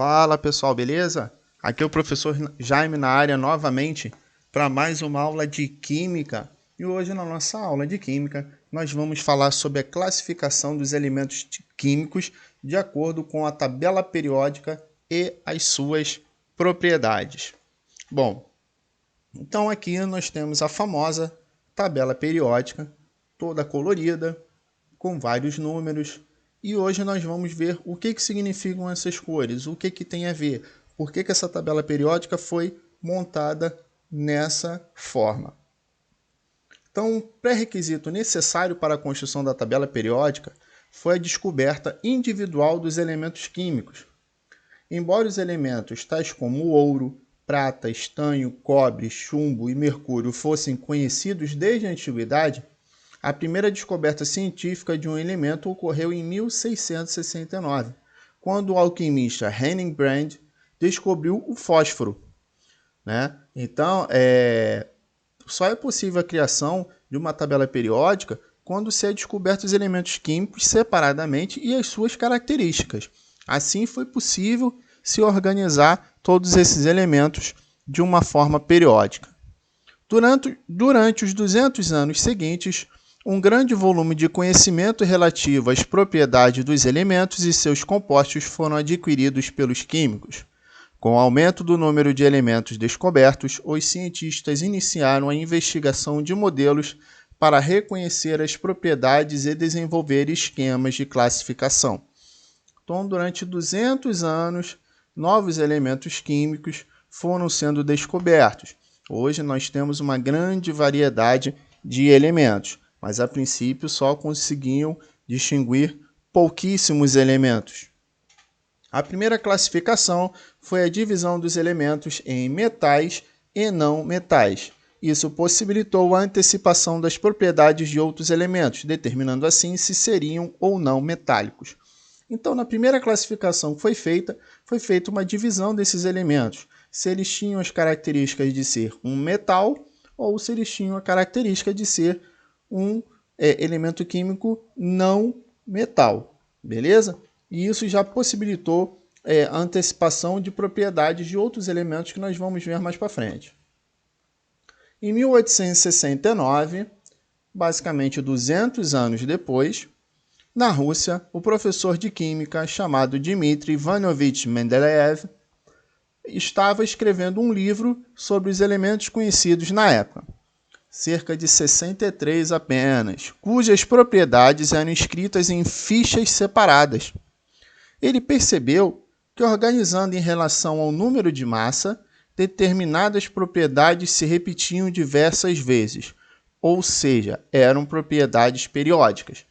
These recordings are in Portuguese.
Fala pessoal, beleza? Aqui é o professor Jaime na área novamente para mais uma aula de Química. E hoje na nossa aula de Química nós vamos falar sobre a classificação dos elementos químicos de acordo com a tabela periódica e as suas propriedades. Bom, então aqui nós temos a famosa tabela periódica, toda colorida, com vários números. E hoje nós vamos ver o que significam essas cores, o que tem a ver, por que essa tabela periódica foi montada nessa forma. Então, um pré-requisito necessário para a construção da tabela periódica foi a descoberta individual dos elementos químicos. Embora os elementos tais como o ouro, prata, estanho, cobre, chumbo e mercúrio fossem conhecidos desde a antiguidade, a primeira descoberta científica de um elemento ocorreu em 1669, quando o alquimista Henning Brand descobriu o fósforo. Então, só é possível a criação de uma tabela periódica quando se é descoberto os elementos químicos separadamente e as suas características. Assim foi possível se organizar todos esses elementos de uma forma periódica. Durante os 200 anos seguintes, um grande volume de conhecimento relativo às propriedades dos elementos e seus compostos foram adquiridos pelos químicos. Com o aumento do número de elementos descobertos, os cientistas iniciaram a investigação de modelos para reconhecer as propriedades e desenvolver esquemas de classificação. Então, durante 200 anos, novos elementos químicos foram sendo descobertos. Hoje nós temos uma grande variedade de elementos, mas a princípio só conseguiam distinguir pouquíssimos elementos. A primeira classificação foi a divisão dos elementos em metais e não metais. Isso possibilitou a antecipação das propriedades de outros elementos, determinando assim se seriam ou não metálicos. Então, na primeira classificação que foi feita uma divisão desses elementos, se eles tinham as características de ser um metal ou se eles tinham a característica de ser um elemento químico não metal, beleza? E isso já possibilitou a antecipação de propriedades de outros elementos que nós vamos ver mais para frente. Em 1869, basicamente 200 anos depois, na Rússia, o professor de química chamado Dmitry Ivanovich Mendeleev estava escrevendo um livro sobre os elementos conhecidos na época. Cerca de 63 apenas, cujas propriedades eram escritas em fichas separadas. Ele percebeu que, organizando em relação ao número de massa, determinadas propriedades se repetiam diversas vezes, ou seja, eram propriedades periódicas.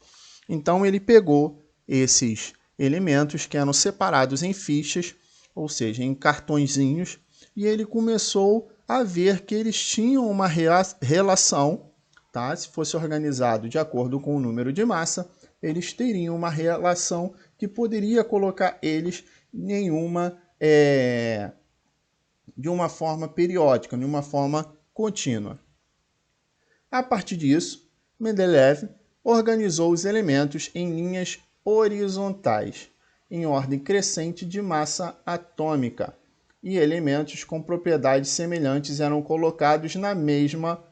Então ele pegou esses elementos que eram separados em fichas, ou seja, em cartõezinhos, e ele começou a ver que eles tinham uma relação, tá? Se fosse organizado de acordo com o número de massa, eles teriam uma relação que poderia colocar eles de uma forma periódica, de uma forma contínua. A partir disso, Mendeleev organizou os elementos em linhas horizontais, em ordem crescente de massa atômica, e elementos com propriedades semelhantes eram colocados na mesma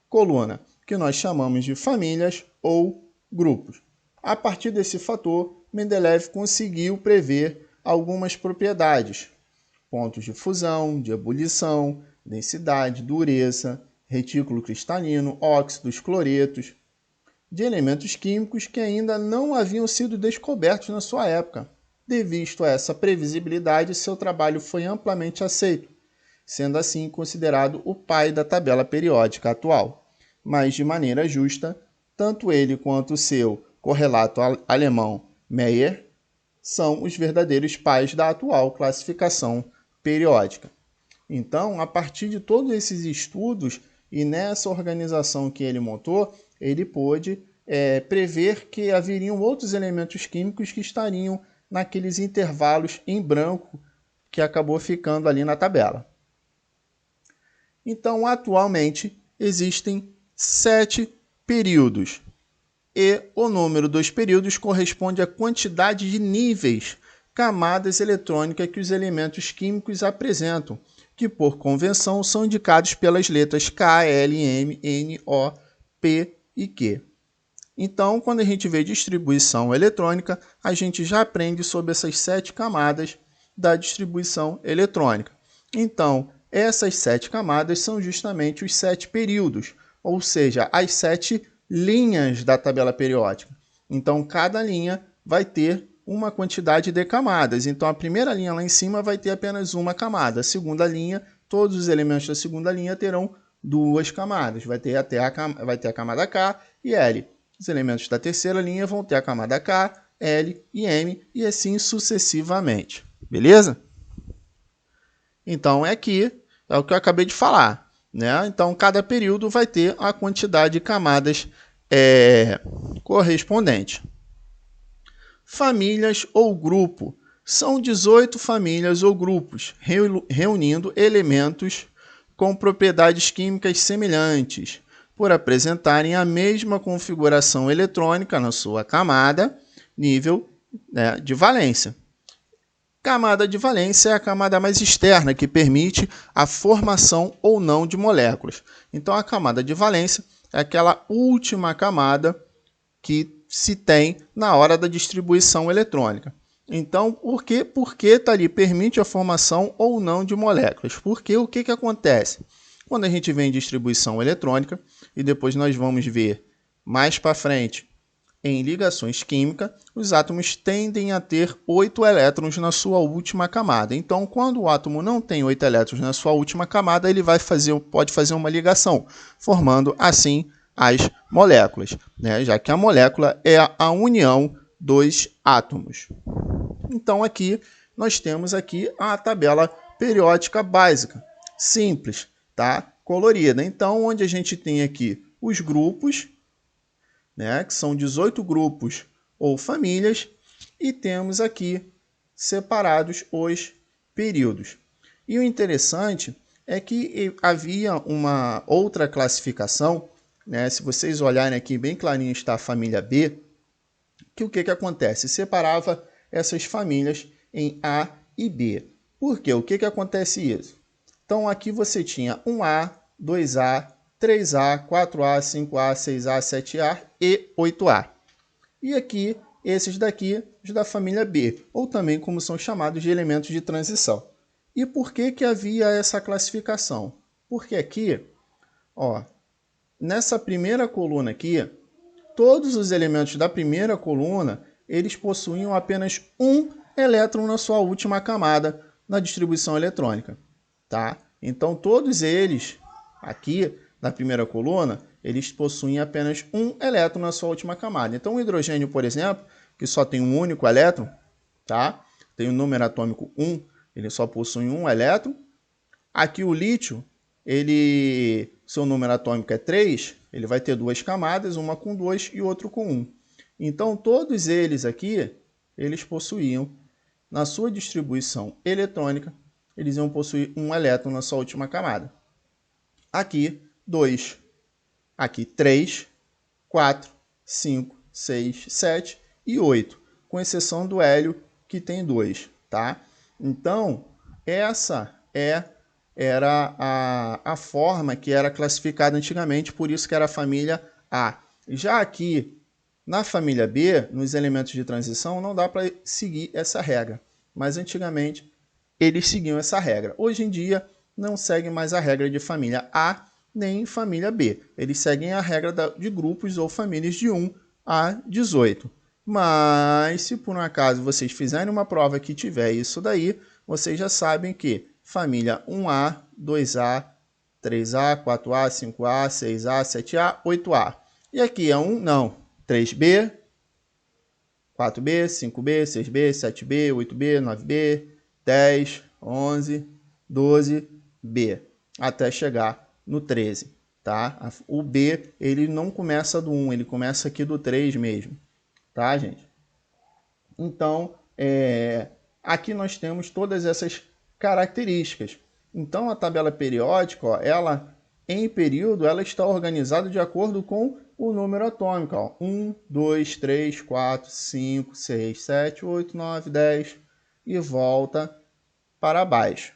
coluna, que nós chamamos de famílias ou grupos. A partir desse fator, Mendeleev conseguiu prever algumas propriedades: pontos de fusão, de ebulição, densidade, dureza, retículo cristalino, óxidos, cloretos, de elementos químicos que ainda não haviam sido descobertos na sua época. Devido a essa previsibilidade, seu trabalho foi amplamente aceito, sendo assim considerado o pai da tabela periódica atual. Mas, de maneira justa, tanto ele quanto o seu correlato alemão Meyer são os verdadeiros pais da atual classificação periódica. Então, a partir de todos esses estudos e nessa organização que ele montou, ele pôde prever que haveriam outros elementos químicos que estariam naqueles intervalos em branco que acabou ficando ali na tabela. Então, atualmente, existem 7 períodos e o número dos períodos corresponde à quantidade de níveis camadas eletrônicas que os elementos químicos apresentam, que por convenção são indicados pelas letras K, L, M, N, O, P e Q. Então, quando a gente vê distribuição eletrônica, a gente já aprende sobre essas 7 camadas da distribuição eletrônica. Então, essas 7 camadas são justamente os 7 períodos, ou seja, as 7 linhas da tabela periódica. Então, cada linha vai ter uma quantidade de camadas. Então, a primeira linha lá em cima vai ter apenas uma camada. A segunda linha, todos os elementos da segunda linha terão 2 camadas. Vai ter a camada K e L. Os elementos da terceira linha vão ter a camada K, L e M e assim sucessivamente. Beleza? Então, aqui é o que eu acabei de falar, né? Então, cada período vai ter a quantidade de camadas correspondente. Famílias ou grupo. São 18 famílias ou grupos, reunindo elementos com propriedades químicas semelhantes, por apresentarem a mesma configuração eletrônica na sua camada, nível, né, de valência. Camada de valência é a camada mais externa, que permite a formação ou não de moléculas. Então, a camada de valência é aquela última camada que se tem na hora da distribuição eletrônica. Então, por que está ali? Permite a formação ou não de moléculas. Porque o que acontece? Quando a gente vem em distribuição eletrônica, e depois nós vamos ver mais para frente em ligações químicas, os átomos tendem a ter 8 elétrons na sua última camada. Então, quando o átomo não tem 8 elétrons na sua última camada, ele pode fazer uma ligação, formando assim as moléculas, né? Já que a molécula é a união dos átomos. Então, aqui nós temos aqui a tabela periódica básica, simples, tá? Colorida. Então, onde a gente tem aqui os grupos, né, que são 18 grupos ou famílias, e temos aqui separados os períodos. E o interessante é que havia uma outra classificação, né, se vocês olharem aqui bem clarinho está a família B, que o que acontece? Separava essas famílias em A e B. Por quê? O que acontece isso? Então, aqui você tinha 1A, 2A, 3A, 4A, 5A, 6A, 7A e 8A. E aqui, esses daqui, os da família B, ou também como são chamados de elementos de transição. E por que havia essa classificação? Porque aqui, ó, nessa primeira coluna aqui, todos os elementos da primeira coluna, eles possuíam apenas um elétron na sua última camada na distribuição eletrônica, tá? Então, todos eles aqui na primeira coluna, eles possuem apenas um elétron na sua última camada. Então, o hidrogênio, por exemplo, que só tem um único elétron, tá? Tem o número atômico 1, ele só possui um elétron. Aqui o lítio, seu número atômico é 3, ele vai ter 2 camadas, uma com 2 e outra com 1. Então, todos eles aqui, eles possuíam, na sua distribuição eletrônica, eles iam possuir um elétron na sua última camada. Aqui, 2. Aqui, 3, 4, 5, 6, 7 e 8, com exceção do hélio, que tem 2, tá? Então, essa era a forma que era classificada antigamente, por isso que era a família A. Já aqui, na família B, nos elementos de transição, não dá para seguir essa regra, mas antigamente eles seguiam essa regra. Hoje em dia, não seguem mais a regra de família A nem família B. Eles seguem a regra de grupos ou famílias de 1 a 18. Mas, se por um acaso vocês fizerem uma prova que tiver isso daí, vocês já sabem que família 1A, 2A, 3A, 4A, 5A, 6A, 7A, 8A. E aqui é 3B, 4B, 5B, 6B, 7B, 8B, 9B, 10, 11, 12B, até chegar no 13, tá? O B, ele não começa do 1, ele começa aqui do 3 mesmo, tá, gente? Então, aqui nós temos todas essas características. Então, a tabela periódica, ó, ela, em período, ela está organizada de acordo com o número atômico. Ó. 1, 2, 3, 4, 5, 6, 7, 8, 9, 10, e volta para baixo,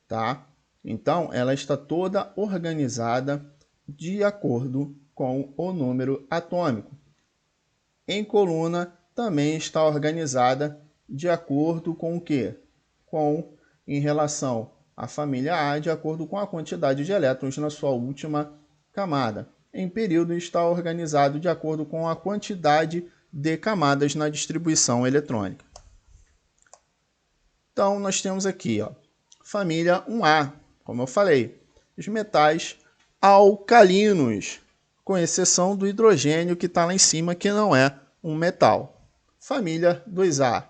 tá? Então, ela está toda organizada de acordo com o número atômico. Em coluna, também está organizada de acordo com o quê? Em relação à família A, de acordo com a quantidade de elétrons na sua última camada. Em período, está organizado de acordo com a quantidade de camadas na distribuição eletrônica. Então, nós temos aqui, família 1A, como eu falei, os metais alcalinos, com exceção do hidrogênio que está lá em cima, que não é um metal. Família 2A,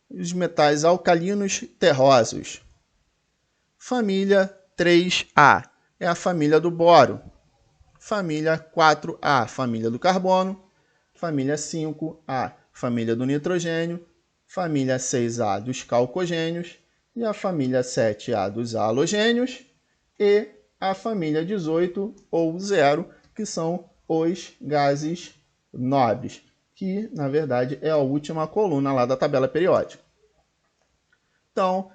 os metais alcalinos terrosos. Família 3A, é a família do boro. Família 4A, família do carbono. Família 5A, família do nitrogênio. Família 6A, dos calcogênios. E a família 7A, dos halogênios. E a família 18, ou 0, que são os gases nobres, que, na verdade, é a última coluna lá da tabela periódica. Então,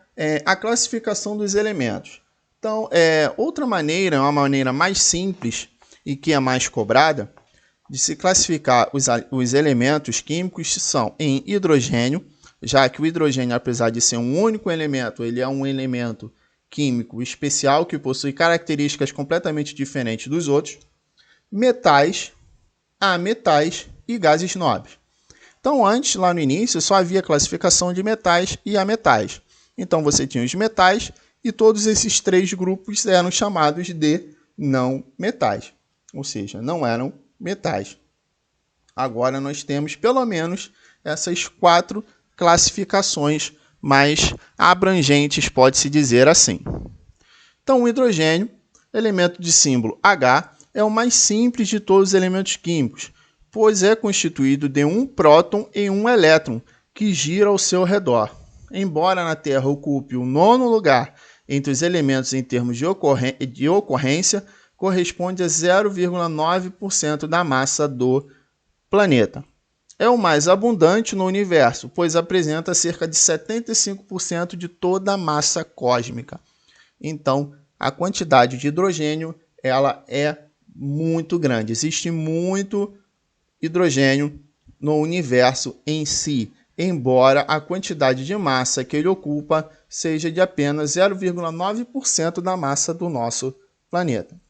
a classificação dos elementos. Então, outra maneira, uma maneira mais simples e que é mais cobrada, de se classificar os elementos químicos são em hidrogênio, já que o hidrogênio, apesar de ser um único elemento, ele é um elemento químico especial que possui características completamente diferentes dos outros, metais, ametais e gases nobres. Então, antes, lá no início, só havia classificação de metais e ametais. Então, você tinha os metais e todos esses três grupos eram chamados de não metais, ou seja, não eram metais. Agora, nós temos pelo menos essas 4 classificações mais abrangentes, pode-se dizer assim. Então, o hidrogênio, elemento de símbolo H, é o mais simples de todos os elementos químicos, pois é constituído de um próton e um elétron que gira ao seu redor. Embora na Terra ocupe o 9º lugar entre os elementos em termos de ocorrência, corresponde a 0,9% da massa do planeta. É o mais abundante no universo, pois apresenta cerca de 75% de toda a massa cósmica. Então, a quantidade de hidrogênio ela é muito grande. Existe muito hidrogênio no universo em si, embora a quantidade de massa que ele ocupa seja de apenas 0,9% da massa do nosso planeta.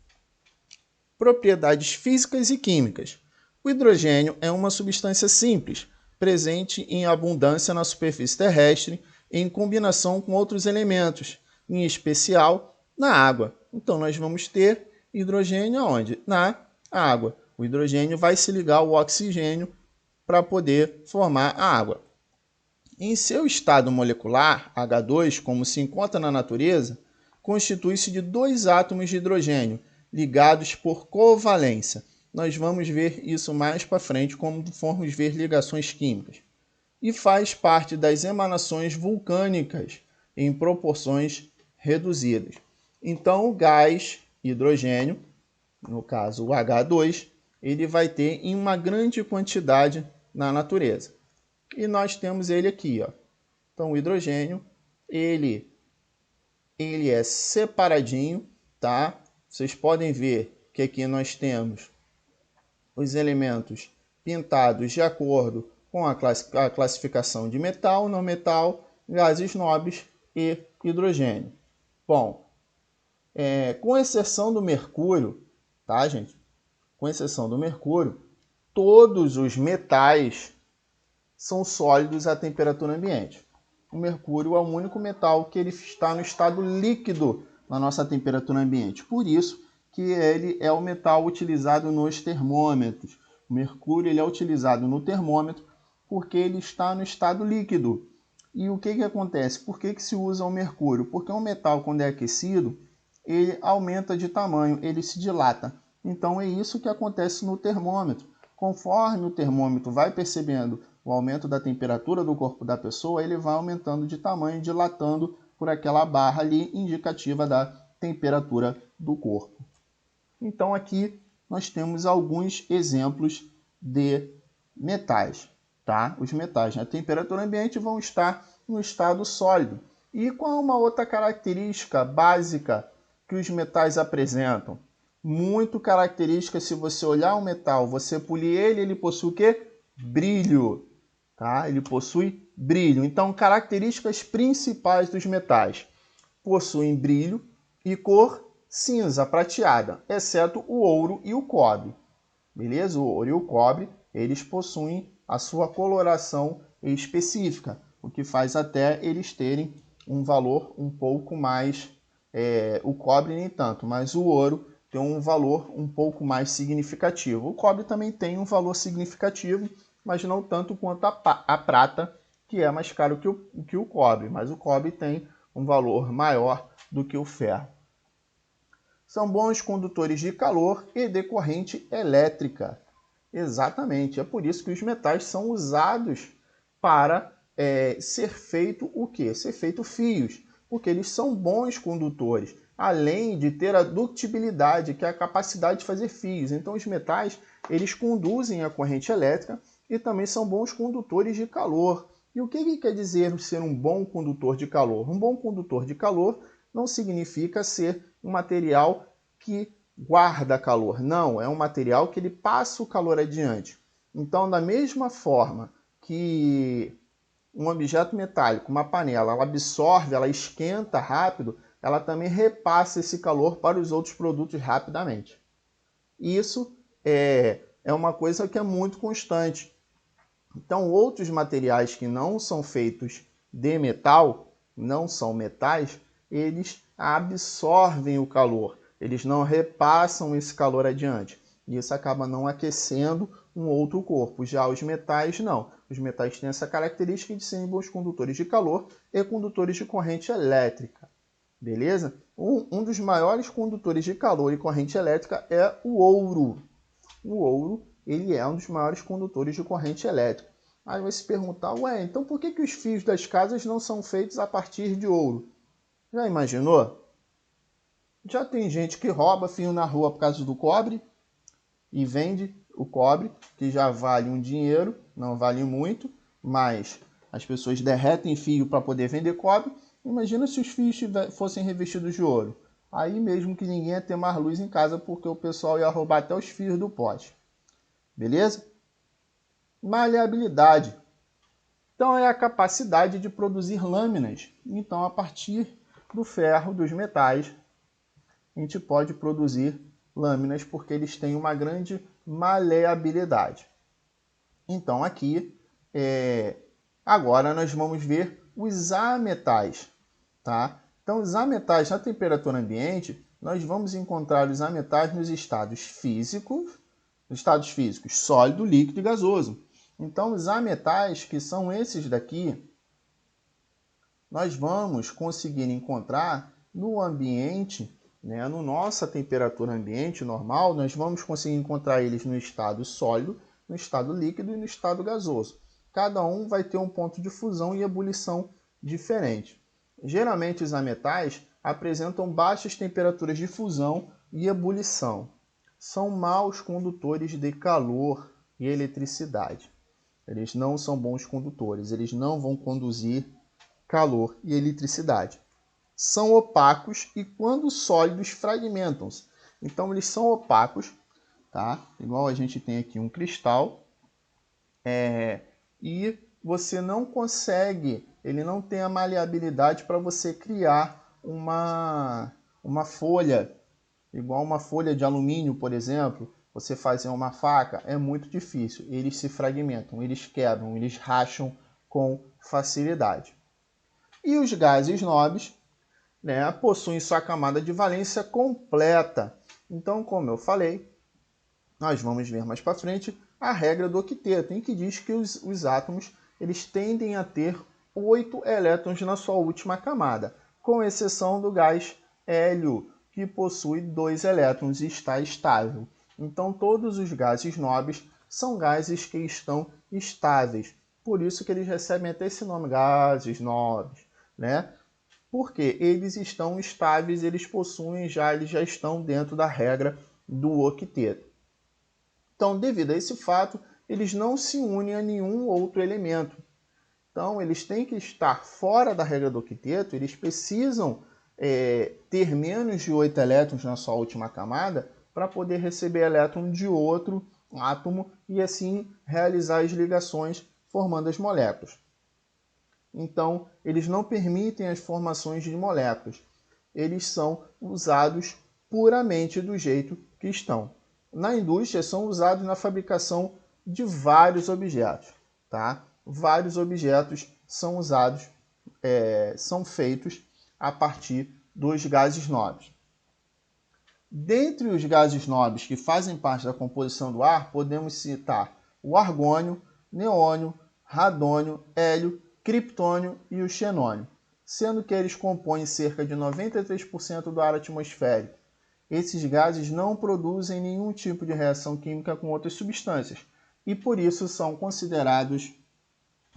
Propriedades físicas e químicas. O hidrogênio é uma substância simples, presente em abundância na superfície terrestre em combinação com outros elementos, em especial na água. Então, nós vamos ter hidrogênio aonde? Na água. O hidrogênio vai se ligar ao oxigênio para poder formar a água. Em seu estado molecular, H2, como se encontra na natureza, constitui-se de 2 átomos de hidrogênio ligados por covalência. Nós vamos ver isso mais para frente, como formos ver ligações químicas. E faz parte das emanações vulcânicas em proporções reduzidas. Então, o gás hidrogênio, no caso o H2, ele vai ter em uma grande quantidade na natureza. E nós temos ele aqui, ó. Então, o hidrogênio, ele é separadinho, tá? Vocês podem ver que aqui nós temos os elementos pintados de acordo com a classificação de metal, não metal, gases nobres e hidrogênio. Bom, com exceção do mercúrio, tá, gente? Com exceção do mercúrio, todos os metais são sólidos à temperatura ambiente. O mercúrio é o único metal que ele está no estado líquido na nossa temperatura ambiente. Por isso que ele é o metal utilizado nos termômetros. O mercúrio ele é utilizado no termômetro porque ele está no estado líquido. E o que acontece? Por que se usa o mercúrio? Porque o metal, quando é aquecido, ele aumenta de tamanho, ele se dilata. Então é isso que acontece no termômetro. Conforme o termômetro vai percebendo o aumento da temperatura do corpo da pessoa, ele vai aumentando de tamanho, dilatando por aquela barra ali indicativa da temperatura do corpo. Então aqui nós temos alguns exemplos de metais, tá? Os metais na temperatura ambiente vão estar no estado sólido. E qual é uma outra característica básica que os metais apresentam? Muito característica, se você olhar o metal, você polir ele, ele possui o quê? Brilho. Tá? Ele possui brilho. Então, características principais dos metais. Possuem brilho e cor cinza, prateada, exceto o ouro e o cobre. Beleza? O ouro e o cobre, eles possuem a sua coloração específica, o que faz até eles terem um valor um pouco mais, o cobre nem tanto, mas o ouro tem um valor um pouco mais significativo. O cobre também tem um valor significativo, mas não tanto quanto a prata, que é mais caro que o cobre, mas o cobre tem um valor maior do que o ferro. São bons condutores de calor e de corrente elétrica. Exatamente, é por isso que os metais são usados para ser feito o quê? Ser feito fios, porque eles são bons condutores, além de ter a ductibilidade, que é a capacidade de fazer fios. Então os metais, eles conduzem a corrente elétrica e também são bons condutores de calor. E o que quer dizer ser um bom condutor de calor? Um bom condutor de calor não significa ser um material que guarda calor. Não, é um material que ele passa o calor adiante. Então, da mesma forma que um objeto metálico, uma panela, ela absorve, ela esquenta rápido, ela também repassa esse calor para os outros produtos rapidamente. Isso é uma coisa que é muito constante. Então, outros materiais que não são feitos de metal, não são metais, eles absorvem o calor, eles não repassam esse calor adiante. E isso acaba não aquecendo um outro corpo. Já os metais, não. Os metais têm essa característica de serem bons condutores de calor e condutores de corrente elétrica. Beleza? Um dos maiores condutores de calor e corrente elétrica é o ouro. O ouro, ele é um dos maiores condutores de corrente elétrica. Aí vai se perguntar, ué, então por que os fios das casas não são feitos a partir de ouro? Já imaginou? Já tem gente que rouba fio na rua por causa do cobre e vende o cobre, que já vale um dinheiro, não vale muito, mas as pessoas derretem fio para poder vender cobre. Imagina se os fios fossem revestidos de ouro. Aí mesmo que ninguém ia ter mais luz em casa, porque o pessoal ia roubar até os fios do poste. Beleza? Maleabilidade. Então é a capacidade de produzir lâminas. Então, a partir do ferro, dos metais, a gente pode produzir lâminas porque eles têm uma grande maleabilidade. Então aqui, agora nós vamos ver os ametais. Tá? Então os ametais na temperatura ambiente, nós vamos encontrar os ametais nos estados físicos, sólido, líquido e gasoso. Então os ametais, que são esses daqui, nós vamos conseguir encontrar no ambiente, né, no nossa temperatura ambiente normal, nós vamos conseguir encontrar eles no estado sólido, no estado líquido e no estado gasoso. Cada um vai ter um ponto de fusão e ebulição diferente. Geralmente os ametais apresentam baixas temperaturas de fusão e ebulição. São maus condutores de calor e eletricidade. Eles não são bons condutores, eles não vão conduzir calor e eletricidade. São opacos e, quando sólidos, fragmentam-se. Então, eles são opacos, tá? Igual a gente tem aqui um cristal, e você não consegue, ele não tem a maleabilidade para você criar uma folha, igual uma folha de alumínio, por exemplo. Você fazer uma faca é muito difícil. Eles se fragmentam, eles quebram, eles racham com facilidade. E os gases nobres, né, possuem sua camada de valência completa. Então, como eu falei, nós vamos ver mais para frente a regra do octeto, em que diz que os átomos eles tendem a ter 8 elétrons na sua última camada, com exceção do gás hélio, que possui 2 elétrons e está estável. Então, todos os gases nobres são gases que estão estáveis. Por isso que eles recebem até esse nome, gases nobres, né? Porque eles estão estáveis, eles já estão dentro da regra do octeto. Então, devido a esse fato, eles não se unem a nenhum outro elemento. Então, eles têm que estar fora da regra do octeto, eles precisam ter menos de 8 elétrons na sua última camada para poder receber elétron de outro átomo e assim realizar as ligações formando as moléculas. Então, eles não permitem as formações de moléculas. Eles são usados puramente do jeito que estão. Na indústria, são usados na fabricação de vários objetos. Tá? Vários objetos são usados, são feitos a partir dos gases nobres. Dentre os gases nobres que fazem parte da composição do ar, podemos citar o argônio, neônio, radônio, hélio, criptônio e o xenônio, sendo que eles compõem cerca de 93% do ar atmosférico. Esses gases não produzem nenhum tipo de reação química com outras substâncias e por isso são considerados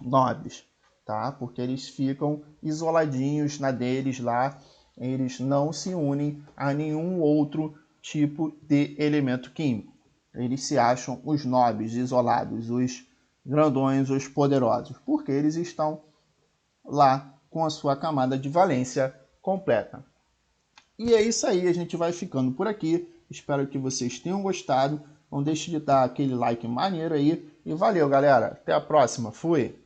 nobres, tá? Porque eles ficam isoladinhos na deles lá, eles não se unem a nenhum outro tipo de elemento químico. Eles se acham os nobres, isolados, os grandões, os poderosos, porque eles estão lá com a sua camada de valência completa. E é isso aí, a gente vai ficando por aqui. Espero que vocês tenham gostado. Não deixe de dar aquele like maneiro aí. E valeu, galera. Até a próxima. Fui!